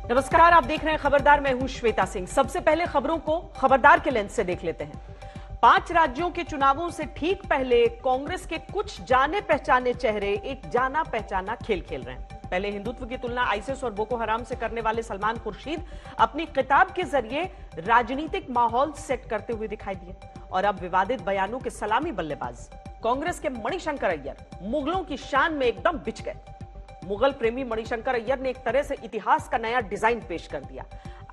नमस्कार, आप देख रहे हैं खबरदार। मैं हूं श्वेता सिंह। सबसे पहले खबरों को खबरदार के लेंस से देख लेते हैं। 5 राज्यों के चुनावों से ठीक पहले कांग्रेस के कुछ जाने पहचाने चेहरे एक जाना पहचाना खेल खेल रहे हैं। पहले हिंदुत्व की तुलना आईसिस और बोको हराम से करने वाले सलमान खुर्शीद अपनी किताब के जरिए राजनीतिक माहौल सेट करते हुए दिखाई दिए, और अब विवादित बयानों के सलामी बल्लेबाज कांग्रेस के मणिशंकर अय्यर मुगलों की शान में एकदम बिछ गए। मुगल प्रेमी मणिशंकर अय्यर ने एक तरह से इतिहास का नया डिजाइन पेश कर दिया।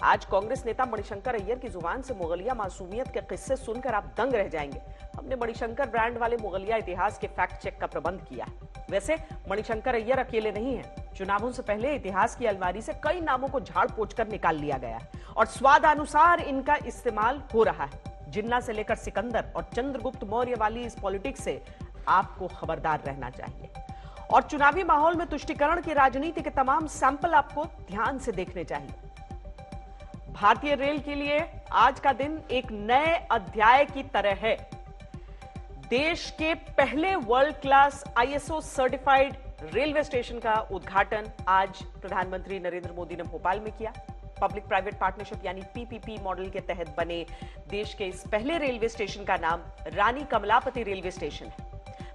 आज कांग्रेस नेता मणिशंकर अय्यर की जुबान से मुगलिया मासूमियत के किस्से सुनकर आप दंग रह जाएंगे। हमने मणिशंकर ब्रांड वाले मुगलिया इतिहास के फैक्ट चेक का प्रबंध किया है। वैसे मणिशंकर अय्यर अकेले नहीं हैं। चुनावों से पहले इतिहास की अलमारी से कई नामों को झाड़ पोंछ कर निकाल लिया गया है और स्वादानुसार इनका इस्तेमाल हो रहा है। जिन्ना से लेकर सिकंदर और चंद्रगुप्त मौर्य वाली इस पॉलिटिक्स से आपको खबरदार रहना चाहिए। और चुनावी माहौल में तुष्टीकरण की राजनीति के तमाम सैंपल आपको ध्यान से देखने चाहिए। भारतीय रेल के लिए आज का दिन एक नए अध्याय की तरह है। देश के पहले world class ISO certified railway station का उद्घाटन आज प्रधानमंत्री नरेंद्र मोदी ने भोपाल में किया। पब्लिक प्राइवेट पार्टनरशिप यानी पीपीपी मॉडल के तहत बने देश के इस पहले रेलवे स्टेशन का नाम रानी कमलापति रेलवे स्टेशन है।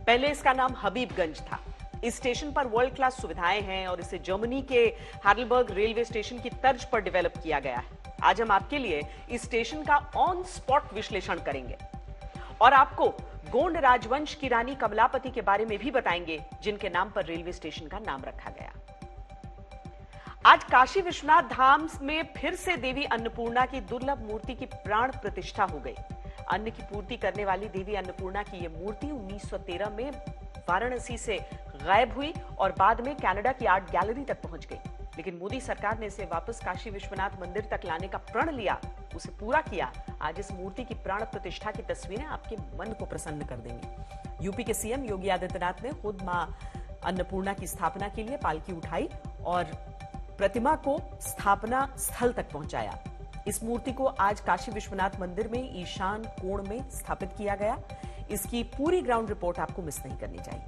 पहले इसका नाम हबीबगंज था। इस स्टेशन पर वर्ल्ड क्लास सुविधाएं हैं और इसे जर्मनी के हार्लबर्ग रेलवे स्टेशन की तर्ज पर डेवलप किया गया है। आज हम आपके लिए इस स्टेशन का ऑन स्पॉट विश्लेषण करेंगे और आपको गोंड राजवंश की रानी कमलापति के बारे में भी बताएंगे, जिनके नाम पर रेलवे स्टेशन का नाम रखा गया। आज काशी विश्वनाथ धाम में फिर से देवी अन्नपूर्णा की दुर्लभ मूर्ति की प्राण प्रतिष्ठा हो गई। अन्न की पूर्ति करने वाली देवी अन्नपूर्णा की यह मूर्ति 1913 में वाराणसी से गायब हुई और बाद में कनाडा की आर्ट गैलरी तक पहुंच गई। लेकिन मोदी सरकार ने इसे वापस काशी विश्वनाथ मंदिर तक लाने का प्रण लिया, उसे पूरा किया। आज इस मूर्ति की प्राण प्रतिष्ठा की तस्वीरें आपके मन को प्रसन्न कर देंगी। यूपी के सीएम योगी आदित्यनाथ ने खुद मां अन्नपूर्णा की स्थापना के लिए पालकी उठाई और प्रतिमा को स्थापना स्थल तक पहुंचाया। इस मूर्ति को आज काशी विश्वनाथ मंदिर में ईशान कोण में स्थापित किया गया। इसकी पूरी ग्राउंड रिपोर्ट आपको मिस नहीं करनी चाहिए।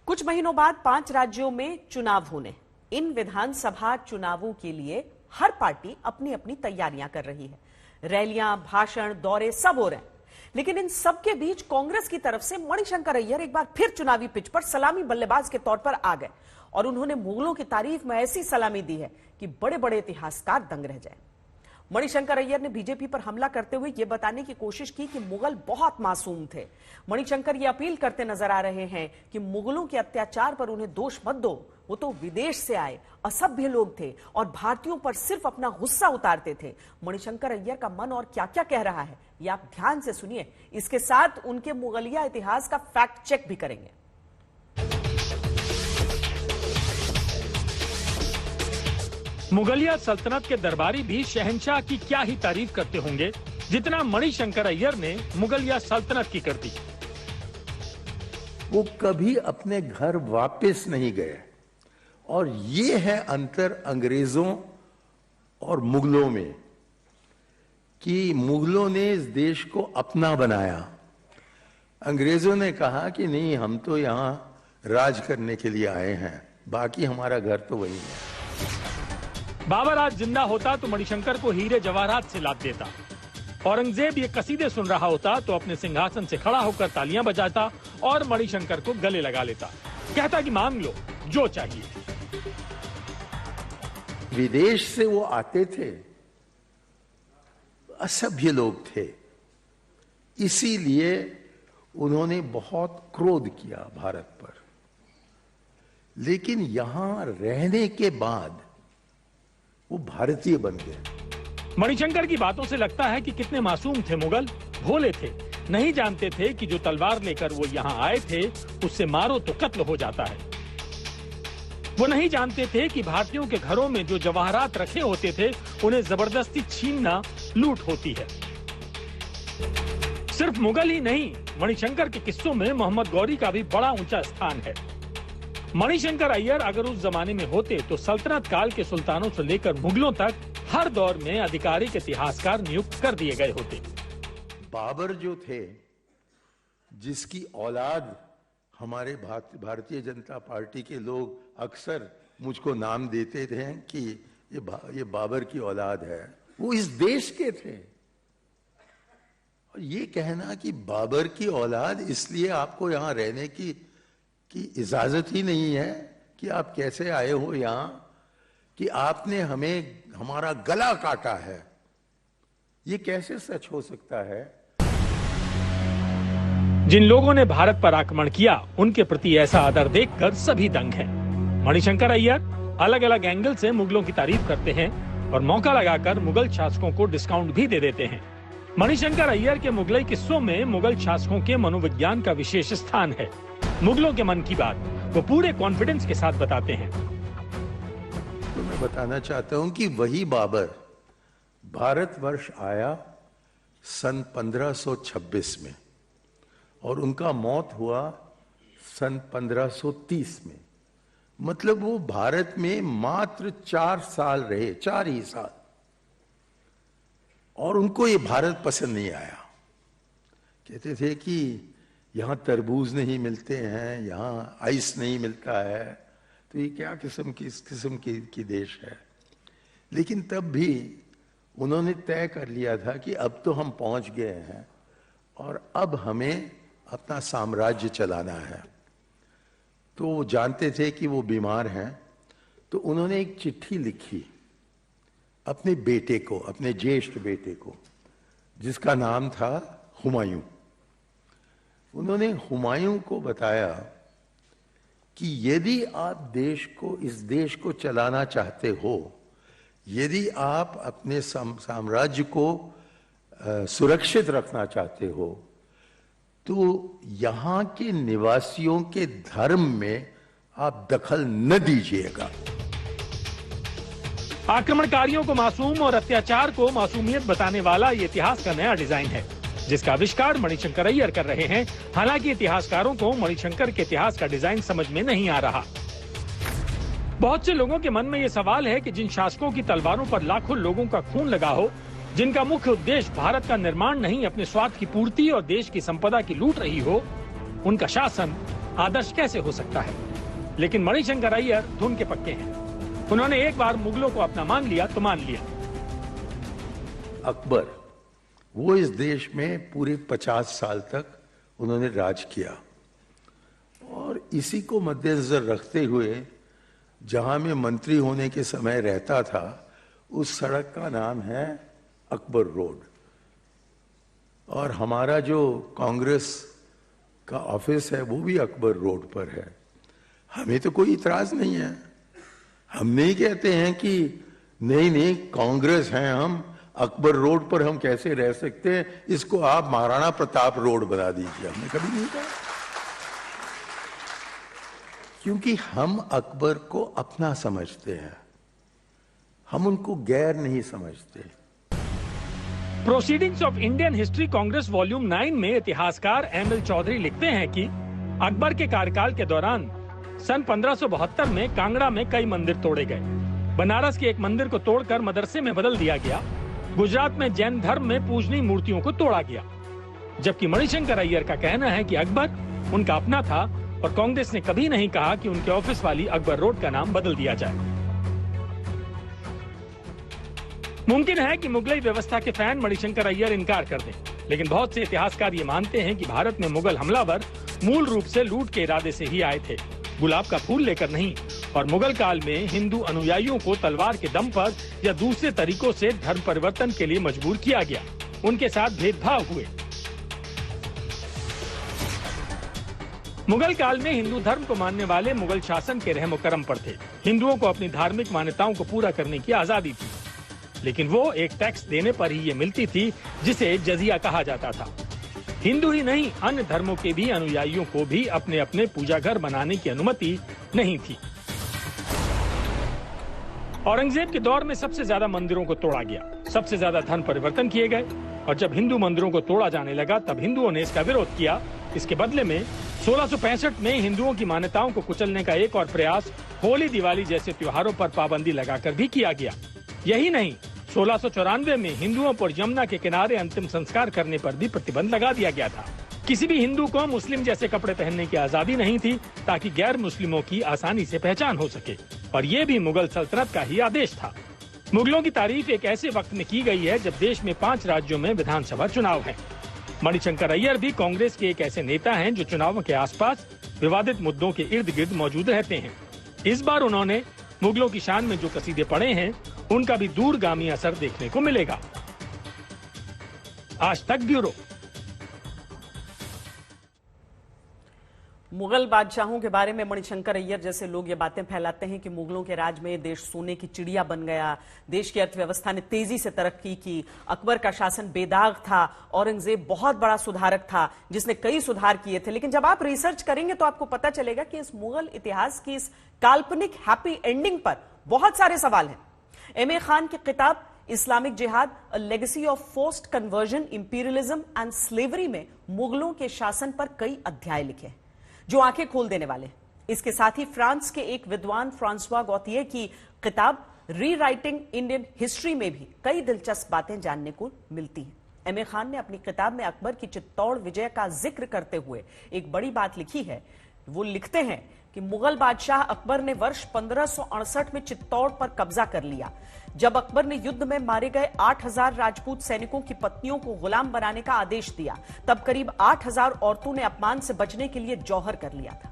कुछ महीनों बाद 5 राज्यों में चुनाव होने। इन विधानसभा चुनावों के लिए हर पार्टी अपनी अपनी तैयारियां कर रही है। रैलियां, भाषण, दौरे सब हो रहे हैं। लेकिन इन सबके बीच कांग्रेस की तरफ से मणिशंकर अय्यर एक बार फिर चुनावी पिच पर सलामी बल्लेबाज के तौर पर आ गए और उन्होंने मुगलों की तारीफ में ऐसी सलामी दी है कि बड़े बड़े इतिहासकार दंग रह जाए। मणिशंकर अय्यर ने बीजेपी पर हमला करते हुए यह बताने की कोशिश की कि मुगल बहुत मासूम थे। मणिशंकर यह अपील करते नजर आ रहे हैं कि मुगलों के अत्याचार पर उन्हें दोष मत दो, वो तो विदेश से आए असभ्य लोग थे और भारतीयों पर सिर्फ अपना गुस्सा उतारते थे। मणिशंकर अय्यर का मन और क्या क्या कह रहा है ये आप ध्यान से सुनिए। इसके साथ उनके मुगलिया इतिहास का फैक्ट चेक भी करेंगे। मुगलिया सल्तनत के दरबारी भी शहंशाह की क्या ही तारीफ करते होंगे जितना मणिशंकर अय्यर ने मुगलिया सल्तनत की कर दी। वो कभी अपने घर वापस नहीं गए और ये है अंतर अंग्रेजों और मुगलों में कि मुगलों ने इस देश को अपना बनाया। अंग्रेजों ने कहा कि नहीं, हम तो यहां राज करने के लिए आए हैं, बाकी हमारा घर तो वही है। बाबर आज जिंदा होता तो मणिशंकर को हीरे जवाहरात से लाद देता। औरंगजेब ये कसीदे सुन रहा होता तो अपने सिंहासन से खड़ा होकर तालियां बजाता और मणिशंकर को गले लगा लेता, कहता कि मांग लो जो चाहिए। विदेश से वो आते थे, असभ्य लोग थे, इसीलिए उन्होंने बहुत क्रोध किया भारत पर। लेकिन यहां रहने के बाद वो भारतीय बन गए। मणिशंकर की बातों से लगता है कि कितने मासूम थे मुगल, भोले थे, नहीं जानते थे कि जो तलवार लेकर वो यहाँ आए थे उससे मारो तो कत्ल हो जाता है। वो नहीं जानते थे कि भारतीयों के घरों में जो जवाहरात रखे होते थे उन्हें जबरदस्ती छीनना लूट होती है। सिर्फ मुगल ही नहीं, मणिशंकर के किस्सों में मोहम्मद गौरी का भी बड़ा ऊंचा स्थान है। मणिशंकर अय्यर अगर उस जमाने में होते तो सल्तनत काल के सुल्तानों से लेकर मुगलों तक हर दौर में आधिकारिक इतिहासकार नियुक्त कर दिए गए होते। बाबर जो थे, जिसकी औलाद हमारे भारतीय जनता पार्टी के लोग अक्सर मुझको नाम देते थे कि ये बाबर की औलाद है, वो इस देश के थे। और ये कहना कि बाबर की औलाद इसलिए आपको यहां रहने की इजाजत ही नहीं है कि आप कैसे आए हो यहां, कि आपने हमारा गला काटा है, ये कैसे सच हो सकता है? जिन लोगों ने भारत पर आक्रमण किया उनके प्रति ऐसा आदर देखकर सभी दंग हैं। मणिशंकर अय्यर अलग अलग एंगल से मुगलों की तारीफ करते हैं और मौका लगाकर मुगल शासकों को डिस्काउंट भी दे देते हैं। मणिशंकर अय्यर के मुगलई किस्सों में मुगल शासकों के मनोविज्ञान का विशेष स्थान है। मुगलों के मन की बात वो पूरे कॉन्फिडेंस के साथ बताते हैं। तो मैं बताना चाहता हूं कि वही बाबर भारतवर्ष आया सन 1526 में और उनका मौत हुआ सन 1530 में। मतलब वो भारत में मात्र 4 साल रहे, 4 ही साल, और उनको ये भारत पसंद नहीं आया। कहते थे कि यहां तरबूज नहीं मिलते हैं, यहां आइस नहीं मिलता है, तो ये क्या किस किस्म की देश है। लेकिन तब भी उन्होंने तय कर लिया था कि अब तो हम पहुंच गए हैं और अब हमें अपना साम्राज्य चलाना है। तो वो जानते थे कि वो बीमार हैं, तो उन्होंने एक चिट्ठी लिखी अपने बेटे को, अपने ज्येष्ठ बेटे को, जिसका नाम था हुमायूं। उन्होंने हुमायूं को बताया कि यदि आप इस देश को चलाना चाहते हो, यदि आप अपने साम्राज्य को सुरक्षित रखना चाहते हो, तो यहां के निवासियों के धर्म में आप दखल न दीजिएगा। आक्रमणकारियों को मासूम और अत्याचार को मासूमियत बताने वाला ये इतिहास का नया डिजाइन है, जिसका आविष्कार मणिशंकर अय्यर कर रहे हैं। हालांकि इतिहासकारों को मणिशंकर के इतिहास का डिजाइन समझ में नहीं आ रहा। बहुत से लोगों के मन में ये सवाल है कि जिन शासकों की तलवारों पर लाखों लोगों का खून लगा हो, जिनका मुख्य उद्देश्य भारत का निर्माण नहीं अपने स्वार्थ की पूर्ति और देश की संपदा की लूट रही हो, उनका शासन आदर्श कैसे हो सकता है। लेकिन मणिशंकर अय्यर धुन के पक्के हैं। उन्होंने एक बार मुगलों को अपना मान लिया तो मान लिया। अकबर वो इस देश में पूरे 50 साल तक उन्होंने राज किया, और इसी को मद्देनजर रखते हुए जहां में मंत्री होने के समय रहता था, उस सड़क का नाम है अकबर रोड। और हमारा जो कांग्रेस का ऑफिस है वो भी अकबर रोड पर है। हमें तो कोई इतराज नहीं है। हम नहीं कहते हैं कि नहीं कांग्रेस हैं हम, अकबर रोड पर हम कैसे रह सकते हैं, इसको आप महाराणा प्रताप रोड बना दीजिए। हमने कभी नहीं कहा, क्योंकि हम अकबर को अपना समझते हैं, हम उनको गैर नहीं समझते। Proceedings of Indian history Congress volume 9 में इतिहासकार एम एल चौधरी लिखते हैं कि अकबर के कार्यकाल के दौरान सन 1572 में कांगड़ा में कई मंदिर तोड़े गए। बनारस के एक मंदिर को तोड़कर मदरसे में बदल दिया गया। गुजरात में जैन धर्म में पूजनीय मूर्तियों को तोड़ा गया। जबकि मणिशंकर अय्यर का कहना है कि अकबर उनका अपना था और कांग्रेस ने कभी नहीं कहा कि उनके ऑफिस वाली अकबर रोड का नाम बदल दिया जाए। मुमकिन है कि मुगलई व्यवस्था के फैन मणिशंकर अय्यर इनकार कर दें, लेकिन बहुत से इतिहासकार ये मानते हैं कि भारत में मुगल हमलावर मूल रूप से लूट के इरादे से ही आए थे, गुलाब का फूल लेकर नहीं। और मुगल काल में हिंदू अनुयायियों को तलवार के दम पर या दूसरे तरीकों से धर्म परिवर्तन के लिए मजबूर किया गया। उनके साथ भेदभाव हुए। मुगल काल में हिंदू धर्म को मानने वाले मुगल शासन के रहम करम पर थे। हिंदुओं को अपनी धार्मिक मान्यताओं को पूरा करने की आजादी थी, लेकिन वो एक टैक्स देने पर ही ये मिलती थी, जिसे जजिया कहा जाता था। हिंदू ही नहीं, अन्य धर्मों के भी अनुयायियों को भी अपने अपने पूजा घर बनाने की अनुमति नहीं थी। औरंगजेब के दौर में सबसे ज्यादा मंदिरों को तोड़ा गया, सबसे ज्यादा धर्म परिवर्तन किए गए, और जब हिंदू मंदिरों को तोड़ा जाने लगा तब हिंदुओं ने इसका विरोध किया। इसके बदले में 1665 में हिंदुओं की मान्यताओं को कुचलने का एक और प्रयास होली दिवाली जैसे त्योहारों पर पाबंदी लगाकर भी किया गया। यही नहीं, 1694 में हिंदुओं पर यमुना के किनारे अंतिम संस्कार करने पर भी प्रतिबंध लगा दिया गया था। किसी भी हिंदू को मुस्लिम जैसे कपड़े पहनने की आजादी नहीं थी, ताकि गैर मुस्लिमों की आसानी से पहचान हो सके। और ये भी मुगल सल्तनत का ही आदेश था। मुगलों की तारीफ एक ऐसे वक्त में की गई है जब देश में 5 राज्यों में विधानसभा चुनाव हैं। मणिशंकर अय्यर भी कांग्रेस के एक ऐसे नेता हैं जो चुनावों के आसपास विवादित मुद्दों के इर्द गिर्द मौजूद रहते हैं। इस बार उन्होंने मुगलों की शान में जो कसीदे पढ़े हैं उनका भी दूरगामी असर देखने को मिलेगा। आज तक ब्यूरो। मुगल बादशाहों के बारे में मणिशंकर अय्यर जैसे लोग ये बातें फैलाते हैं कि मुगलों के राज में देश सोने की चिड़िया बन गया, देश की अर्थव्यवस्था ने तेजी से तरक्की की, अकबर का शासन बेदाग था, औरंगजेब बहुत बड़ा सुधारक था जिसने कई सुधार किए थे। लेकिन जब आप रिसर्च करेंगे तो आपको पता चलेगा कि इस मुगल इतिहास की इस काल्पनिक हैप्पी एंडिंग पर बहुत सारे सवाल हैं। एम ए खान की किताब इस्लामिक जिहाद, a legacy of forced conversion, imperialism and slavery में मुगलों के शासन पर कई अध्याय लिखे हैं जो आंखें खोल देने वाले। इसके साथ ही फ्रांस के एक विद्वान फ्रांसवा गौतिये की किताब रीराइटिंग इंडियन हिस्ट्री में भी कई दिलचस्प बातें जानने को मिलती हैं। एम ए खान ने अपनी किताब में अकबर की चित्तौड़ विजय का जिक्र करते हुए एक बड़ी बात लिखी है। वो लिखते हैं कि मुगल बादशाह अकबर ने वर्ष 1568 में चित्तौड़ पर कब्जा कर लिया। जब अकबर ने युद्ध में मारे गए 8000 राजपूत सैनिकों की पत्नियों को गुलाम बनाने का आदेश दिया, तब करीब 8000 औरतों ने अपमान से बचने के लिए जौहर कर लिया था।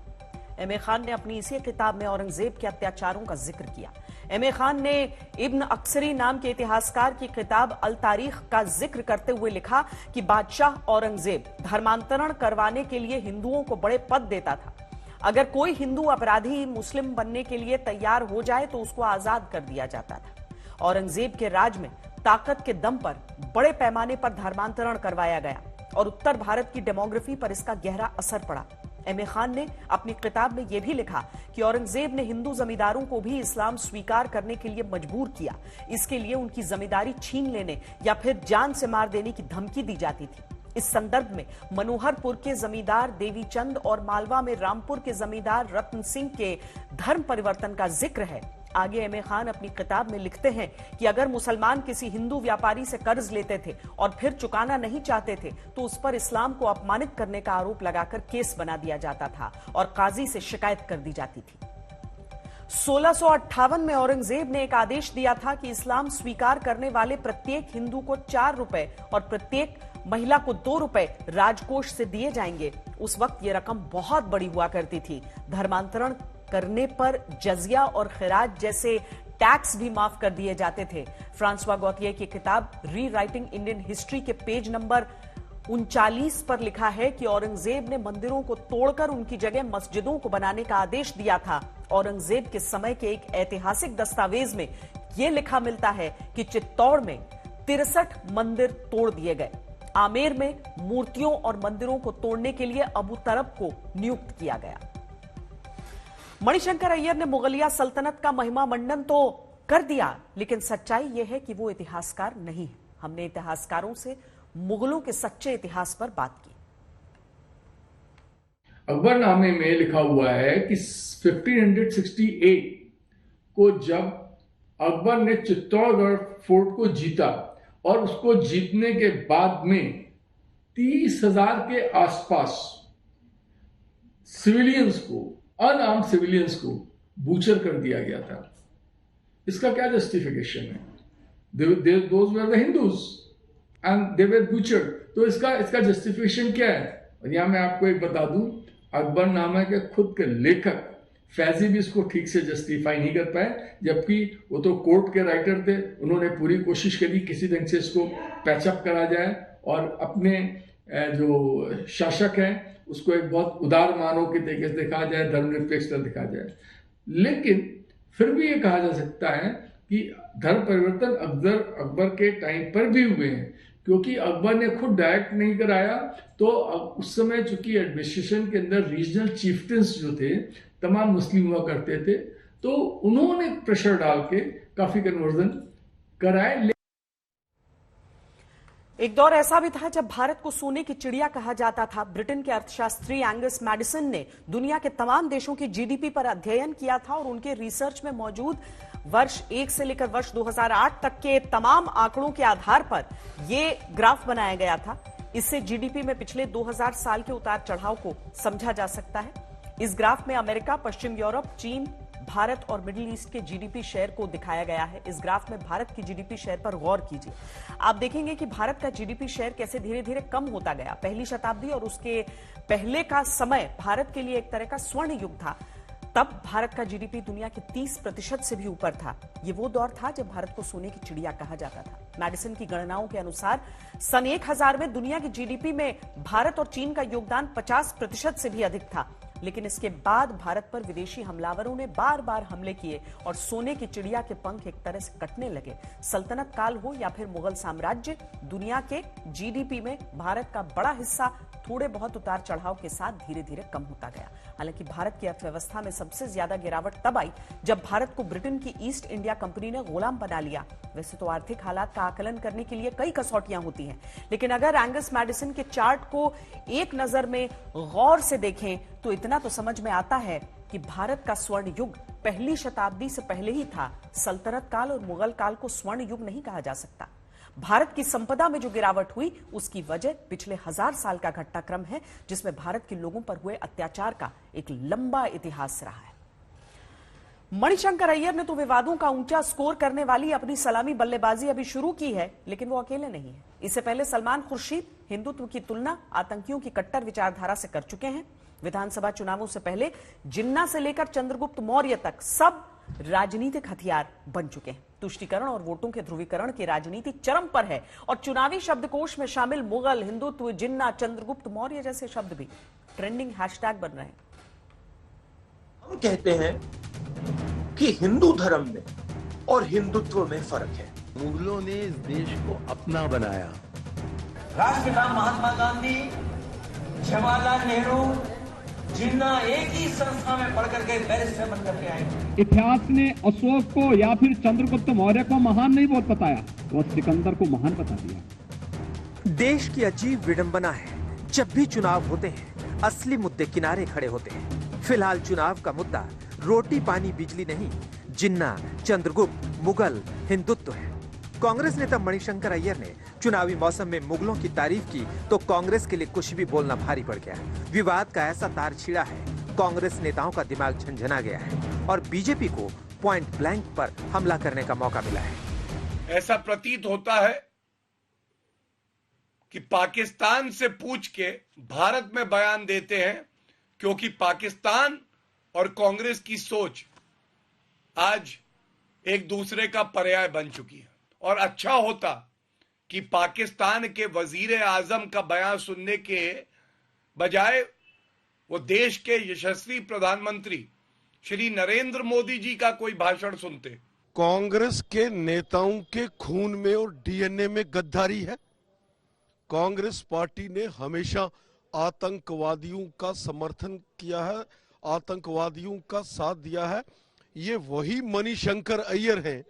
एम ए खान ने अपनी इसी किताब में औरंगजेब के अत्याचारों का जिक्र किया। एम ए खान ने इब्न अक्सरी नाम के इतिहासकार की किताब अल तारीख का जिक्र करते हुए लिखा कि बादशाह औरंगजेब धर्मांतरण करवाने के लिए हिंदुओं को बड़े पद देता था। अगर कोई हिंदू अपराधी मुस्लिम बनने के लिए तैयार हो जाए तो उसको आजाद कर दिया जाता था। औरंगजेब के राज में ताकत के दम पर बड़े पैमाने पर धर्मांतरण करवाया गया और उत्तर भारत की डेमोग्राफी पर इसका गहरा असर पड़ा। एम ए खान ने अपनी किताब में यह भी लिखा कि औरंगजेब ने हिंदू जमींदारों को भी इस्लाम स्वीकार करने के लिए मजबूर किया। इसके लिए उनकी जमींदारी छीन लेने या फिर जान से मार देने की धमकी दी जाती थी। इस संदर्भ में मनोहरपुर के जमींदार देवीचंद और मालवा में रामपुर के जमींदार रतन सिंह के धर्म परिवर्तन का जिक्र है। आगे एम ए खान अपनी किताब में लिखते हैं कि अगर मुसलमान किसी हिंदू व्यापारी से कर्ज लेते थे और फिर चुकाना नहीं चाहते थे तो उस पर इस्लाम को अपमानित करने का आरोप लगाकर केस बना दिया जाता था और काजी से शिकायत कर दी जाती थी। 1658 में औरंगजेब ने एक आदेश दिया था कि इस्लाम स्वीकार करने वाले प्रत्येक हिंदू को 4 रुपए और प्रत्येक महिला को 2 रुपए राजकोष से दिए जाएंगे। उस वक्त यह रकम बहुत बड़ी हुआ करती थी। धर्मांतरण करने पर जजिया और खिराज जैसे टैक्स भी माफ कर दिए जाते थे। फ्रांसवा गौतिये की किताब री राइटिंग इंडियन हिस्ट्री के पेज नंबर 39 पर लिखा है कि औरंगजेब ने मंदिरों को तोड़कर उनकी जगह मस्जिदों को बनाने का आदेश दिया था। औरंगजेब के समय के एक ऐतिहासिक दस्तावेज में यह लिखा मिलता है कि चित्तौड़ में 63 मंदिर तोड़ दिए गए। आमेर में मूर्तियों और मंदिरों को तोड़ने के लिए अबू तरब को नियुक्त किया गया। मणिशंकर अय्यर ने मुगलिया सल्तनत का महिमा मंडन तो कर दिया, लेकिन सच्चाई यह है कि वो इतिहासकार नहीं है। हमने इतिहासकारों से मुगलों के सच्चे इतिहास पर बात की। अकबरनामे में लिखा हुआ है कि 1568 को जब अकबर ने चित्तौड़गढ़ फोर्ट को जीता और उसको जीतने के बाद में 30,000 के आसपास सिविलियंस को, अनआर्म्ड सिविलियंस को बूचर कर दिया गया था। इसका क्या जस्टिफिकेशन है? Those were the Hindus and they were butchered. तो इसका जस्टिफिकेशन क्या है? और यहां मैं आपको एक बता दूं, अकबरनामा के खुद के लेखक फैजी भी इसको ठीक से जस्टिफाई नहीं कर पाए, जबकि वो तो कोर्ट के राइटर थे। उन्होंने पूरी कोशिश करी किसी ढंग से इसको पैचअप करा जाए और अपने जो शासक हैं उसको एक बहुत उदार मानव के तरीके से दिखाया जाए, धर्मनिरपेक्षता दिखाया जाए। लेकिन फिर भी ये कहा जा सकता है कि धर्म परिवर्तन अकबर के टाइम पर भी हुए हैं, क्योंकि अकबर ने खुद डायरेक्ट नहीं कराया। तो उस समय चूंकि एडमिनिस्ट्रेशन के अंदर रीजनल चीफ्टेंस जो थे तमाम मुस्लिम हुआ करते थे, तो उन्होंने प्रेशर डाल के काफी कन्वर्जन कराए। एक दौर ऐसा भी था जब भारत को सोने की चिड़िया कहा जाता था। ब्रिटेन के अर्थशास्त्री एंगस मैडिसन ने दुनिया के तमाम देशों की जीडीपी पर अध्ययन किया था और उनके रिसर्च में मौजूद वर्ष 1 से लेकर वर्ष 2008 तक के तमाम आंकड़ों के आधार पर यह ग्राफ बनाया गया था। इससे जीडीपी में पिछले 2000 साल के उतार चढ़ाव को समझा जा सकता है। इस ग्राफ में अमेरिका, पश्चिम यूरोप, चीन, भारत और मिडिल ईस्ट के जीडीपी शेयर को दिखाया गया है। इस ग्राफ में भारत की जीडीपी शेयर पर गौर कीजिए। आप देखेंगे कि भारत का जीडीपी शेयर कैसे धीरे धीरे कम होता गया। पहली शताब्दी और उसके पहले का समय भारत के लिए एक तरह का स्वर्ण युग था। तब भारत का जीडीपी दुनिया के 30% से भी ऊपर था। ये वो दौर था जब भारत को सोने की चिड़िया कहा जाता था। मैडिसन की गणनाओं के अनुसार सन 1000 में दुनिया की जीडीपी में भारत और चीन का योगदान 50% से भी अधिक था। लेकिन इसके बाद भारत पर विदेशी हमलावरों ने बार बार हमले किए और सोने की चिड़िया के पंख एक तरह से कटने लगे। सल्तनत काल हो या फिर मुगल साम्राज्य, दुनिया के जीडीपी में भारत का बड़ा हिस्सा थोड़े बहुत उतार चढ़ाव के साथ धीरे धीरे कम होता गया। हालांकि भारत की अर्थव्यवस्था में सबसे ज्यादा गिरावट तब आई जब भारत को ब्रिटेन की ईस्ट इंडिया कंपनी ने गुलाम बना लिया। वैसे तो आर्थिक हालात का आकलन करने के लिए कई कसौटियां होती हैं, लेकिन अगर एंगस मैडिसन के चार्ट को एक नजर में गौर से देखें तो इतना तो समझ में आता है कि भारत का स्वर्ण युग पहली शताब्दी से पहले ही था। सल्तनत काल और मुगल काल को स्वर्ण युग नहीं कहा जा सकता। भारत की संपदा में जो गिरावट हुई उसकी वजह पिछले 1000 साल का घटनाक्रम है, जिसमें भारत के लोगों पर हुए अत्याचार का एक लंबा इतिहास रहा है। मणिशंकर अय्यर ने तो विवादों का ऊंचा स्कोर करने वाली अपनी सलामी बल्लेबाजी अभी शुरू की है, लेकिन वो अकेले नहीं है। इससे पहले सलमान खुर्शीद हिंदुत्व की तुलना आतंकियों की कट्टर विचारधारा से कर चुके हैं। विधानसभा चुनावों से पहले जिन्ना से लेकर चंद्रगुप्त मौर्य तक सब राजनीतिक हथियार बन चुके हैं। तुष्टीकरण और वोटों के ध्रुवीकरण की राजनीति चरम पर है और चुनावी शब्दकोश में शामिल मुगल, हिंदुत्व, जिन्ना, चंद्रगुप्त मौर्य जैसे शब्द भी ट्रेंडिंग हैशटैग बन रहे हैं। हम कहते हैं कि हिंदू धर्म में और हिंदुत्व में फर्क है। मुगलों ने इस देश को अपना बनाया। राष्ट्रपिता महात्मा गांधी, जवाहरलाल नेहरू, जिन्ना एक ही संस्था में पढ़ करके बैरिस्टर बन करके आए। इतिहास ने अशोक को या फिर चंद्रगुप्त मौर्य को महान नहीं बहुत बताया, वह सिकंदर को महान बता दिया। देश की अजीब विडंबना है, जब भी चुनाव होते हैं असली मुद्दे किनारे खड़े होते हैं। फिलहाल चुनाव का मुद्दा रोटी पानी बिजली नहीं, जिन्ना, चंद्रगुप्त, मुगल, हिंदुत्व है। कांग्रेस नेता मणिशंकर अय्यर ने चुनावी मौसम में मुगलों की तारीफ की तो कांग्रेस के लिए कुछ भी बोलना भारी पड़ गया। विवाद का ऐसा तार छिड़ा है, कांग्रेस नेताओं का दिमाग झंझना गया है और बीजेपी को पॉइंट ब्लैंक पर हमला करने का मौका मिला है। ऐसा प्रतीत होता है कि पाकिस्तान से पूछ के भारत में बयान देते हैं, क्योंकि पाकिस्तान और कांग्रेस की सोच आज एक दूसरे का पर्याय बन चुकी है। और अच्छा होता कि पाकिस्तान के वजीर आजम का बयान सुनने के बजाय वो देश के यशस्वी प्रधानमंत्री श्री नरेंद्र मोदी जी का कोई भाषण सुनते। कांग्रेस के नेताओं के खून में और डीएनए में गद्दारी है। कांग्रेस पार्टी ने हमेशा आतंकवादियों का समर्थन किया है, आतंकवादियों का साथ दिया है। ये वही मणिशंकर अय्यर हैं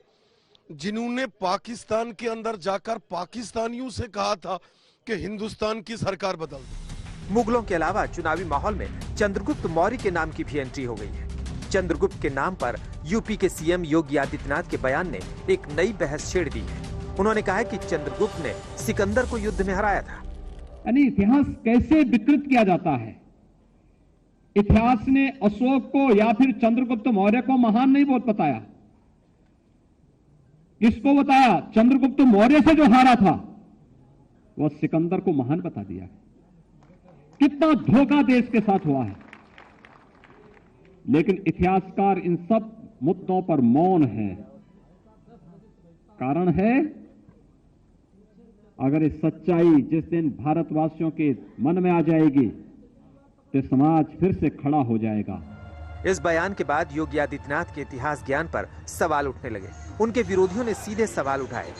जिन्होंने पाकिस्तान के अंदर जाकर पाकिस्तानियों से कहा था कि हिंदुस्तान की सरकार बदल दो। मुगलों के अलावा चुनावी माहौल में चंद्रगुप्त मौर्य के नाम की भी एंट्री हो गई है। चंद्रगुप्त के नाम पर यूपी के सीएम योगी आदित्यनाथ के बयान ने एक नई बहस छेड़ दी है। उन्होंने कहा है कि चंद्रगुप्त ने सिकंदर को युद्ध में हराया था। यानी इतिहास कैसे विकृत किया जाता है। इतिहास ने अशोक को या फिर चंद्रगुप्त मौर्य को महान नहीं बहुत बताया। किसको बताया? चंद्रगुप्त मौर्य से जो हारा था वह सिकंदर को महान बता दिया। कितना धोखा देश के साथ हुआ है। लेकिन इतिहासकार इन सब मुद्दों पर मौन है। कारण है, अगर ये सच्चाई जिस दिन भारतवासियों के मन में आ जाएगी तो समाज फिर से खड़ा हो जाएगा। इस बयान के बाद योगी आदित्यनाथ के इतिहास ज्ञान पर सवाल उठने लगे। उनके विरोधियों ने सीधे सवाल उठाए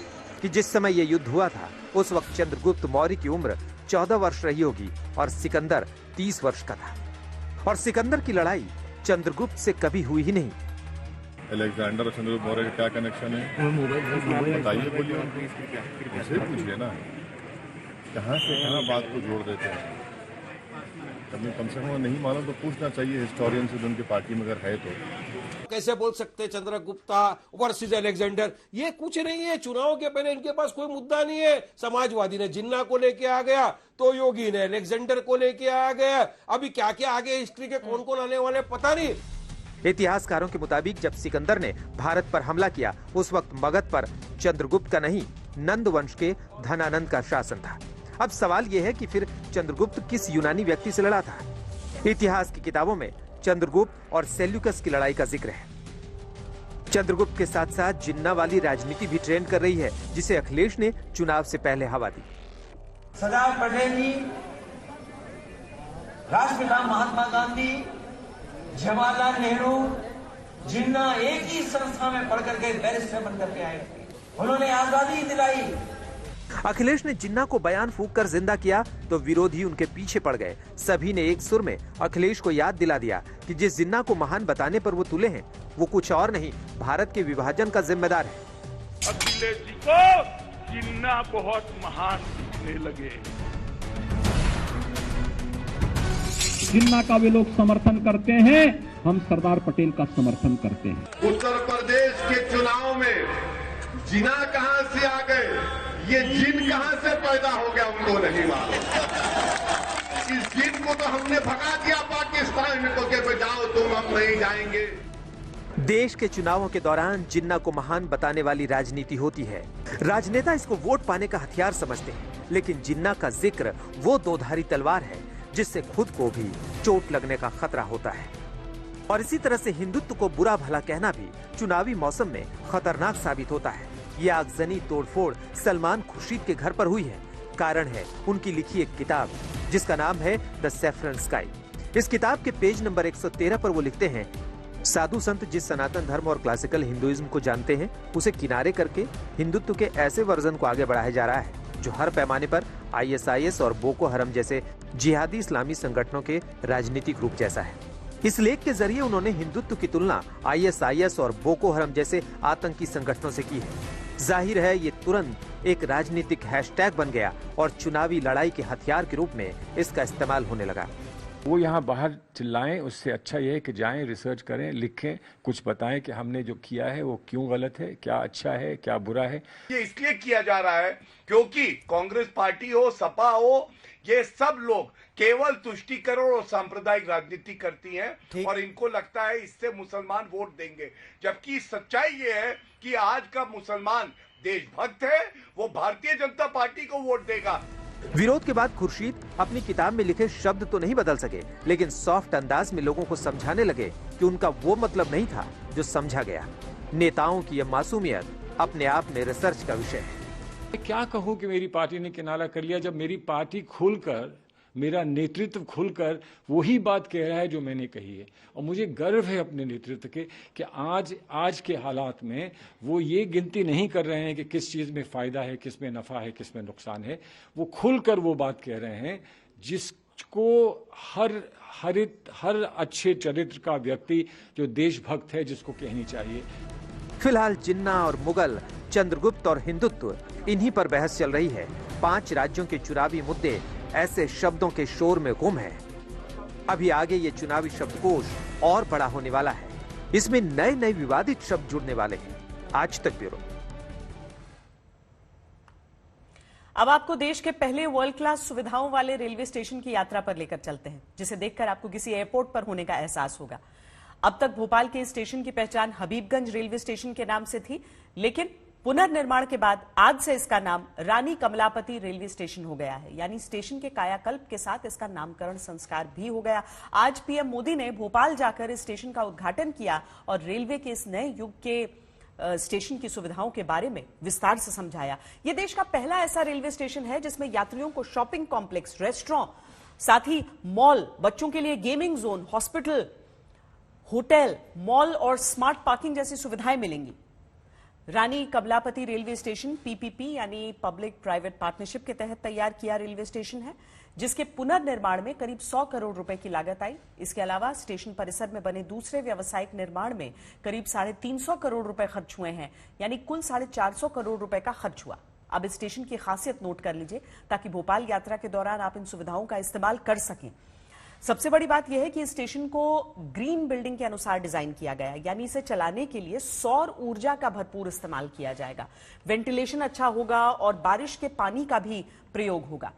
कि जिस समय यह युद्ध हुआ था उस वक्त चंद्रगुप्त मौर्य की उम्र 14 वर्ष रही होगी और सिकंदर 30 वर्ष का था। और सिकंदर की लड़ाई चंद्रगुप्त से कभी हुई ही नहीं। अलेक्जेंडर और चंद्रगुप्त मौर्य का क्या कनेक्शन है? बताइए, बोलिए, मुझे पूछिए ना, कहाँ से कहाँ बात को जोड़ देते हैं। कम से कम नहीं मालूम तो पूछना चाहिए हिस्टोरियन से, उनके पार्टी में अगर है तो। कैसे बोल सकते चंद्रगुप्ता वर्सेस अलेक्जेंडर? ये कुछ नहीं है। चुनाव के पहले इनके पास कोई मुद्दा नहीं है। समाजवादी ने जिन्ना को लेके आ गया तो योगी ने अलेक्जेंडर को लेके आ गया। अभी क्या क्या आगे हिस्ट्री के कौन कौन आने वाले पता नहीं। इतिहासकारों के मुताबिक जब सिकंदर ने भारत पर हमला किया उस वक्त मगध पर चंद्रगुप्त का नहीं, नंद वंश के धनानंद का शासन था। अब सवाल यह है कि फिर चंद्रगुप्त किस यूनानी व्यक्ति से लड़ा था? इतिहास की किताबों में चंद्रगुप्त और सेल्यूकस की लड़ाई का जिक्र है। चंद्रगुप्त के साथ साथ जिन्ना वाली राजनीति भी ट्रेंड कर रही है, जिसे अखिलेश ने चुनाव से पहले हवा दी। सरदार पटेल जी, राष्ट्रपिता महात्मा गांधी, जवाहरलाल नेहरू, जिन्ना एक ही संस्था में पढ़ करके बैरिस्टर बनकर के आए थे। उन्होंने आजादी दिलाई। अखिलेश ने जिन्ना को बयान फूंक कर जिंदा किया तो विरोधी उनके पीछे पड़ गए। सभी ने एक सुर में अखिलेश को याद दिला दिया कि जिस जिन्ना को महान बताने पर वो तुले हैं, वो कुछ और नहीं, भारत के विभाजन का जिम्मेदार है। अखिलेश जी को जिन्ना बहुत महान दिखने लगे। जिन्ना का वे लोग समर्थन करते हैं, हम सरदार पटेल का समर्थन करते हैं। उत्तर प्रदेश के चुनाव में जिन्ना कहां से आ गए, ये जिन कहां से पैदा हो गया उनको नहीं मालूम। इस जिन को तो हमने भगा दिया पाकिस्तान को कि बजाओ तुम, हम नहीं जाएंगे। देश के चुनावों के दौरान जिन्ना को महान बताने वाली राजनीति होती है। राजनेता इसको वोट पाने का हथियार समझते हैं, लेकिन जिन्ना का जिक्र वो दोधारी तलवार है जिससे खुद को भी चोट लगने का खतरा होता है। और इसी तरह से हिंदुत्व को बुरा भला कहना भी चुनावी मौसम में खतरनाक साबित होता है। ये आगजनी तोड़फोड़ सलमान खुर्शीद के घर पर हुई है। कारण है उनकी लिखी एक किताब जिसका नाम है द सैफरन स्काई। इस किताब के पेज नंबर 113 पर वो लिखते हैं, साधु संत जिस सनातन धर्म और क्लासिकल हिंदुइज्म को जानते हैं, उसे किनारे करके हिंदुत्व के ऐसे वर्जन को आगे बढ़ाया जा रहा है जो हर पैमाने पर ISIS और बोको हरम जैसे जिहादी इस्लामी संगठनों के राजनीतिक रूप जैसा है। इस लेख के जरिए उन्होंने हिंदुत्व की तुलना ISIS और बोको हरम जैसे आतंकी संगठनों से की है। जाहिर है ये तुरंत एक राजनीतिक हैशटैग बन गया और चुनावी लड़ाई के हथियार के रूप में इसका इस्तेमाल होने लगा। वो यहाँ बाहर चिल्लाएं, उससे अच्छा ये है कि जाएं, रिसर्च करें, लिखें, कुछ बताएं कि हमने जो किया है वो क्यों गलत है, क्या अच्छा है, क्या बुरा है। ये इसलिए किया जा रहा है क्योंकि कांग्रेस पार्टी हो, सपा हो, ये सब लोग केवल तुष्टीकरण और सांप्रदायिक राजनीति करती हैं और इनको लगता है इससे मुसलमान वोट देंगे, जबकि सच्चाई ये है कि आज का मुसलमान देशभक्त है, वो भारतीय जनता पार्टी को वोट देगा। विरोध के बाद खुर्शीद अपनी किताब में लिखे शब्द तो नहीं बदल सके, लेकिन सॉफ्ट अंदाज में लोगों को समझाने लगे कि उनका वो मतलब नहीं था जो समझा गया। नेताओं की यह मासूमियत अपने आप में रिसर्च का विषय है। क्या कहूं कि मेरी पार्टी ने किनारा कर लिया, जब मेरी पार्टी खुलकर, मेरा नेतृत्व खुलकर वही बात कह रहा है जो मैंने कही है। और मुझे गर्व है अपने नेतृत्व के कि आज के हालात में वो ये गिनती नहीं कर रहे हैं कि किस चीज़ में फ़ायदा है, किस में नफ़ा है, किस में नुकसान है। वो खुलकर वो बात कह रहे हैं जिसको हर अच्छे चरित्र का व्यक्ति जो देशभक्त है जिसको कहनी चाहिए। फिलहाल जिन्ना और मुगल, चंद्रगुप्त और हिंदुत्व, इन्हीं पर बहस चल रही है। 5 राज्यों के चुनावी मुद्दे ऐसे शब्दों के शोर में गुम है। अभी आगे ये चुनावी शब्दकोश और बड़ा होने वाला है। इसमें नए नए विवादित शब्द जुड़ने वाले हैं। आज तक ब्यूरो। अब आपको देश के पहले वर्ल्ड क्लास सुविधाओं वाले रेलवे स्टेशन की यात्रा पर लेकर चलते हैं, जिसे देखकर आपको किसी एयरपोर्ट पर होने का एहसास होगा। अब तक भोपाल के स्टेशन की पहचान हबीबगंज रेलवे स्टेशन के नाम से थी, लेकिन पुनर्निर्माण के बाद आज से इसका नाम रानी कमलापति रेलवे स्टेशन हो गया है। यानी स्टेशन के कायाकल्प के साथ इसका नामकरण संस्कार भी हो गया। आज पीएम मोदी ने भोपाल जाकर इस स्टेशन का उद्घाटन किया और रेलवे के इस नए युग के स्टेशन की सुविधाओं के बारे में विस्तार से समझाया। यह देश का पहला ऐसा रेलवे स्टेशन है जिसमें यात्रियों को शॉपिंग कॉम्प्लेक्स, रेस्टोरेंट, साथ ही मॉल, बच्चों के लिए gaming zone, hospital, hotel, mall और स्मार्ट पार्किंग जैसी सुविधाएं मिलेंगी। रानी कमलापति रेलवे स्टेशन PPP यानी पब्लिक प्राइवेट पार्टनरशिप के तहत तैयार किया रेलवे स्टेशन है, जिसके पुनर्निर्माण में करीब 100 करोड़ रुपए की लागत आई। इसके अलावा स्टेशन परिसर में बने दूसरे व्यावसायिक निर्माण में करीब 350 करोड़ रुपए खर्च हुए हैं, यानी कुल 450 करोड़ रुपए का खर्च हुआ। अब इस स्टेशन की खासियत नोट कर लीजिए ताकि भोपाल यात्रा के दौरान आप इन सुविधाओं का इस्तेमाल कर सकें। सबसे बड़ी बात यह है कि इस स्टेशन को ग्रीन बिल्डिंग के अनुसार डिजाइन किया गया है, यानी इसे चलाने के लिए सौर ऊर्जा का भरपूर इस्तेमाल किया जाएगा। वेंटिलेशन अच्छा होगा और बारिश के पानी का भी प्रयोग होगा।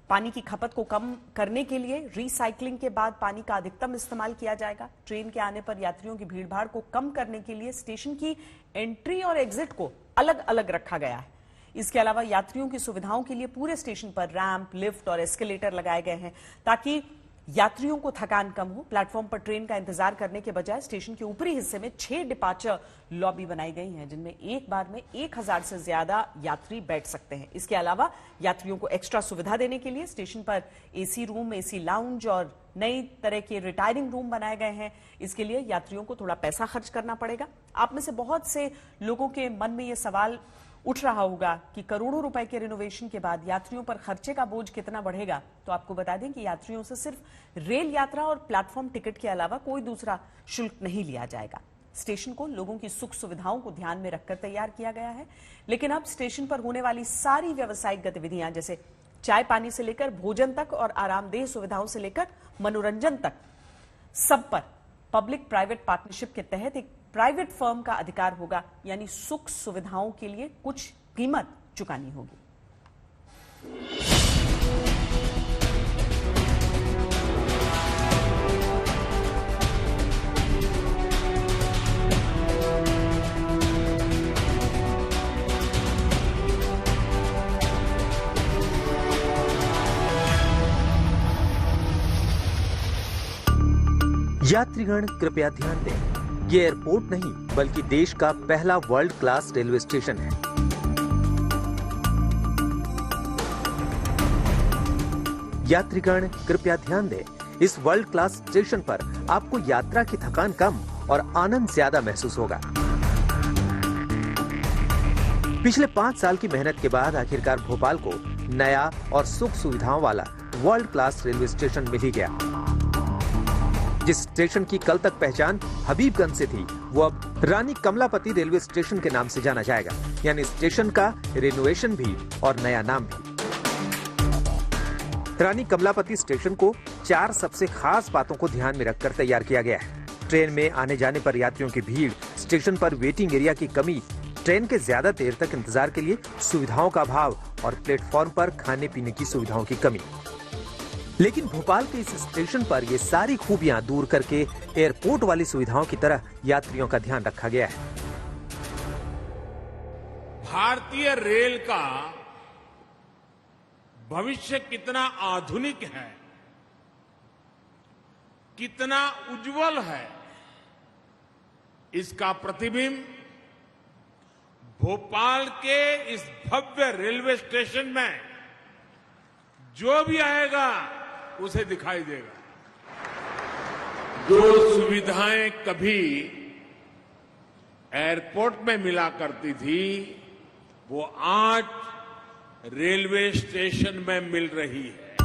पानी की खपत को कम करने के लिए रिसाइकलिंग के बाद पानी का अधिकतम इस्तेमाल किया जाएगा। ट्रेन के आने पर यात्रियों की भीड़भाड़ को कम करने के लिए स्टेशन की एंट्री और एग्जिट को अलग अलग रखा गया है। इसके अलावा यात्रियों की सुविधाओं के लिए पूरे स्टेशन पर रैंप, लिफ्ट और एस्केलेटर लगाए गए हैं ताकि यात्रियों को थकान कम हो। प्लेटफॉर्म पर ट्रेन का इंतजार करने के बजाय स्टेशन के ऊपरी हिस्से में 6 डिपार्चर लॉबी बनाई गई हैं, जिनमें एक बार में 1000 से ज्यादा यात्री बैठ सकते हैं। इसके अलावा यात्रियों को एक्स्ट्रा सुविधा देने के लिए स्टेशन पर एसी रूम, एसी लाउंज और नई तरह के रिटायरिंग रूम बनाए गए हैं। इसके लिए यात्रियों को थोड़ा पैसा खर्च करना पड़ेगा। आप में से बहुत से लोगों के मन में यह सवाल उठ रहा होगा कि करोड़ों रुपए के रिनोवेशन के बाद यात्रियों पर खर्चे का बोझ कितना बढ़ेगा। तो आपको बता दें कि यात्रियों से सिर्फ रेल यात्रा और प्लेटफॉर्म टिकट के अलावा कोई दूसरा शुल्क नहीं लिया जाएगा। स्टेशन को लोगों की सुख सुविधाओं को ध्यान में रखकर तैयार किया गया है, लेकिन अब स्टेशन पर होने वाली सारी व्यावसायिक गतिविधियां जैसे चाय पानी से लेकर भोजन तक और आरामदेह सुविधाओं से लेकर मनोरंजन तक, सब पर पब्लिक प्राइवेट पार्टनरशिप के तहत एक प्राइवेट फर्म का अधिकार होगा, यानी सुख सुविधाओं के लिए कुछ कीमत चुकानी होगी। यात्रीगण कृपया ध्यान दें, ये एयरपोर्ट नहीं बल्कि देश का पहला वर्ल्ड क्लास रेलवे स्टेशन है। यात्रीगण कृपया ध्यान दें, इस वर्ल्ड क्लास स्टेशन पर आपको यात्रा की थकान कम और आनंद ज्यादा महसूस होगा। पिछले 5 साल की मेहनत के बाद आखिरकार भोपाल को नया और सुख सुविधाओं वाला वर्ल्ड क्लास रेलवे स्टेशन मिल ही गया। जिस स्टेशन की कल तक पहचान हबीबगंज से थी, वो अब रानी कमलापति रेलवे स्टेशन के नाम से जाना जाएगा, यानी स्टेशन का रिनोवेशन भी और नया नाम भी। रानी कमलापति स्टेशन को 4 सबसे खास बातों को ध्यान में रखकर तैयार किया गया है। ट्रेन में आने जाने पर यात्रियों की भीड़, स्टेशन पर वेटिंग एरिया की कमी, ट्रेन के ज्यादा देर तक इंतजार के लिए सुविधाओं का अभाव और प्लेटफॉर्म पर खाने पीने की सुविधाओं की कमी। लेकिन भोपाल के इस स्टेशन पर ये सारी खूबियां दूर करके एयरपोर्ट वाली सुविधाओं की तरह यात्रियों का ध्यान रखा गया है। भारतीय रेल का भविष्य कितना आधुनिक है, कितना उज्जवल है, इसका प्रतिबिंब भोपाल के इस भव्य रेलवे स्टेशन में जो भी आएगा उसे दिखाई देगा। जो सुविधाएं कभी एयरपोर्ट में मिला करती थी, वो आज रेलवे स्टेशन में मिल रही है।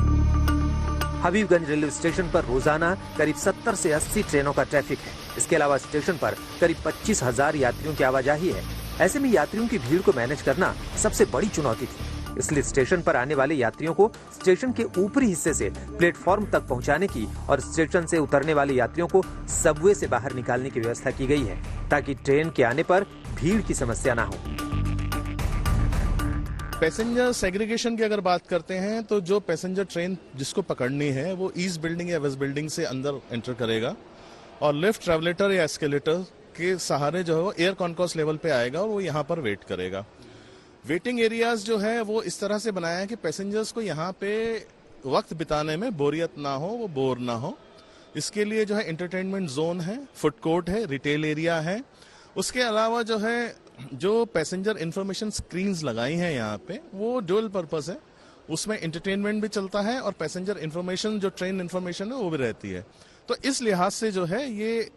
हबीबगंज रेलवे स्टेशन पर रोजाना करीब 70 से 80 ट्रेनों का ट्रैफिक है। इसके अलावा स्टेशन पर करीब 25,000 यात्रियों की आवाजाही है। ऐसे में यात्रियों की भीड़ को मैनेज करना सबसे बड़ी चुनौती थी। इसलिए स्टेशन पर आने वाले यात्रियों को स्टेशन के ऊपरी हिस्से से प्लेटफॉर्म तक पहुंचाने की और स्टेशन से उतरने वाले यात्रियों को सबवे से बाहर निकालने की व्यवस्था की गई है, ताकि ट्रेन के आने पर भीड़ की समस्या न हो। पैसेंजर सेग्रीगेशन की अगर बात करते हैं तो जो पैसेंजर ट्रेन जिसको पकड़नी है वो ईस्ट बिल्डिंग या वेस्ट बिल्डिंग से अंदर एंटर करेगा और लिफ्ट, ट्रैवलेटर या एस्केलेटर के सहारे जो है वो एयर कॉन्कोर्स लेवल पे आएगा और वो यहाँ पर वेट करेगा। वेटिंग एरियाज जो है वो इस तरह से बनाया है कि पैसेंजर्स को यहाँ पे वक्त बिताने में बोरियत ना हो, वो बोर ना हो। इसके लिए जो है एंटरटेनमेंट जोन है, फूड कोर्ट है, रिटेल एरिया है। उसके अलावा जो है जो पैसेंजर इंफॉर्मेशन स्क्रीन्स लगाई हैं यहाँ पे, वो डुअल पर्पस है। उसमें एंटरटेनमेंट भी चलता है और पैसेंजर इंफॉर्मेशन, जो ट्रेन इंफॉर्मेशन है, वो भी रहती है। तो इस लिहाज से जो है ये